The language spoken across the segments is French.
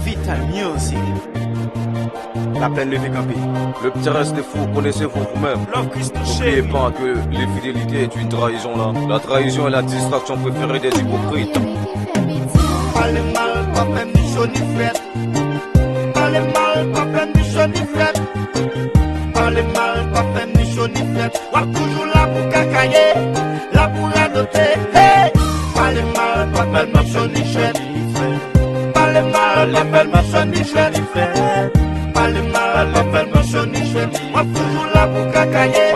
Vital Music. La pleine levée campée. Le petit reste des fous, connaissez-vous vous-même. N'oubliez pas que l'infidélité est une trahison là. La trahison est la distraction préférée des hypocrites. Pas le mal, pas même ni chaud ni fête. Pas le mal, pas même ni chaud ni fête. Pas le mal, pas même ni chaud ni fête. Ou toujours là pour cacailler, là pour adopter. Hey! Pas le mal, pas même ni chaud ni fête. Pas le mal, pas même ni chaud ni fête. Pas le mal, pas même ni chaud ni fête. Ou toujours là pour cacailler,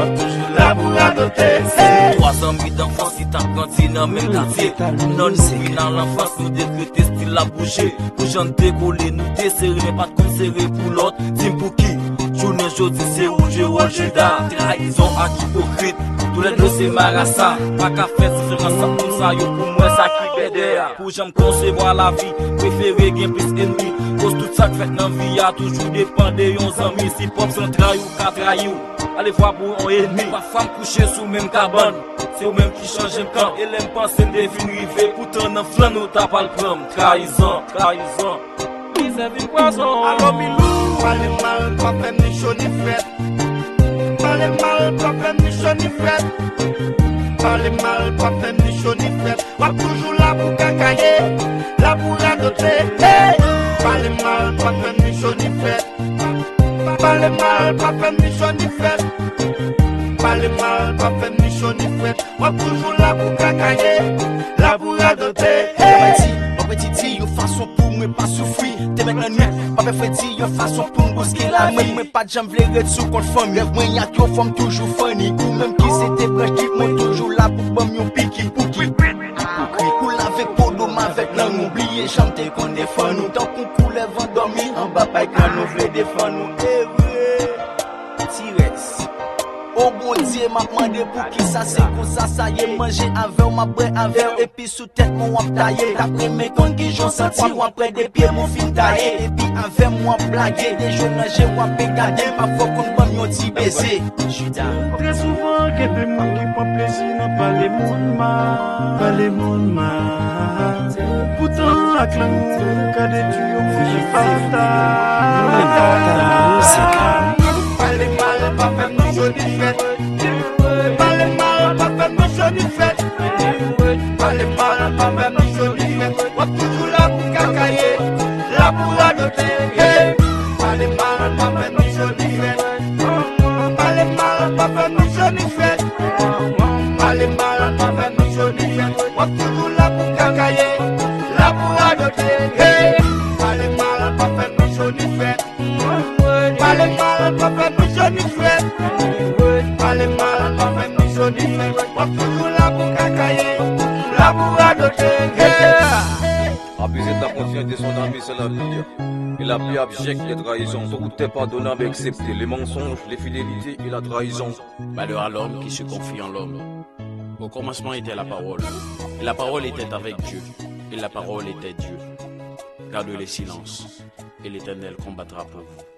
là pour adopter. Hey! 3 ans d'enfance, si t'as grandi dans le même quartier. Non, nous, dans l'enfance, nous décréter style à bouger. Pour j'en décoller, nous desserrer, mais pas de serrer pour l'autre. Tim pour qui? Journée jeudi, c'est rouge et rouge, trahison à hypocrite. Tous les deux, c'est marassa. Pas qu'à faire, c'est vraiment ça pour ça. Yo, pour moi, ça qui pédé. Pour j'aime concevoir la vie, préférer gain plus ennemi. Cause tout ça que fait dans la vie, a toujours dépendé yon amis. Si pop sont trahi ou qu'à trahi ou. Allez voir pour un ennemi. Pas femme couchée sous même cabane. C'est eux même qui changent le camp. Et l'aime penser définir. Pourtant, dans flan, nous t'as pas le prendre. Trahison, trahison. Vis-à-vis poisson. Alors, Milou, pas le mal, pas même ni chaud ni fête. Pas le mal, pas même ni chaud ni fête. Pas le mal, pas même ni chaud ni fête. Ou toujours là pour cacailler, là pour adopter. Hey! Pas le mal, pas même ni chaud ni fête. Pas le mal, pas même ni chaud ni fête. Pas le mal, pas même ni chaud ni fête. Ou toujours là pour cacailler, là pour adopter. Hey! Petit yo façon pour moi pas souffrir. T'es mec la nuit, pas me fait dire yo façon pour me bousquer la vie. Moi pas de jambe v'lait sous contre femme. Rêve moi y'a que femme toujours funny. Ou même qui s'était branché, moi toujours là pour bam yon pique pour qui. Ou avec pour d'homme avec langue oublié, chante qu'on défend nous. Tant qu'on coule vent dormi, en bas pas quand nous voulons défendre nous. Eh oui, T-Rex. Oh bon Dieu, m'a demandé pour qui ça c'est comme ça y est manger avec ma brin avec et puis sous tête mon wap taillé d'après mes comptes qui j'en senti ou après des pieds mon film taillé et puis avec moi blaguer des jeunes j'ai wap regarder pas faut qu'on bonne yon ti baiser. Très souvent que des monde qui prend plaisir dans pas les monde mal, pas les monde mal. Pourtant à clan quand des tuyaux fait Pas le mal, pas même ni chaud ni fête. Pas le mal, pas même ni chaud ni fête. Pas le mal, pas même ni chaud ni fête. Ou toujours là pour cacailler, là pour adopter. Hey! Pas le mal, pas même ni chaud ni fête. Pas le mal, pas même ni chaud ni fête. Pas le mal, pas même ni chaud ni fête. Ou toujours là pour cacailler, là pour adopter. Hey! Pas le mal, pas même ni chaud ni fête. Pas le mal, pas même ni chaud ni fête. Pas le mal, pas même ni chaud ni fête. Ou toujours là pour cacailler, là pour adopter. Abuser ta confiance de son ami, c'est la pire. Et la plus abjecte des trahisons. Tout est pardonnable excepté les mensonges, les fidélités et la trahison. Malheur à l'homme qui se confie en l'homme. Au commencement était la parole. Et la parole était avec Dieu. Et la parole était Dieu. Gardez les silences. Et l'Éternel combattra pour vous.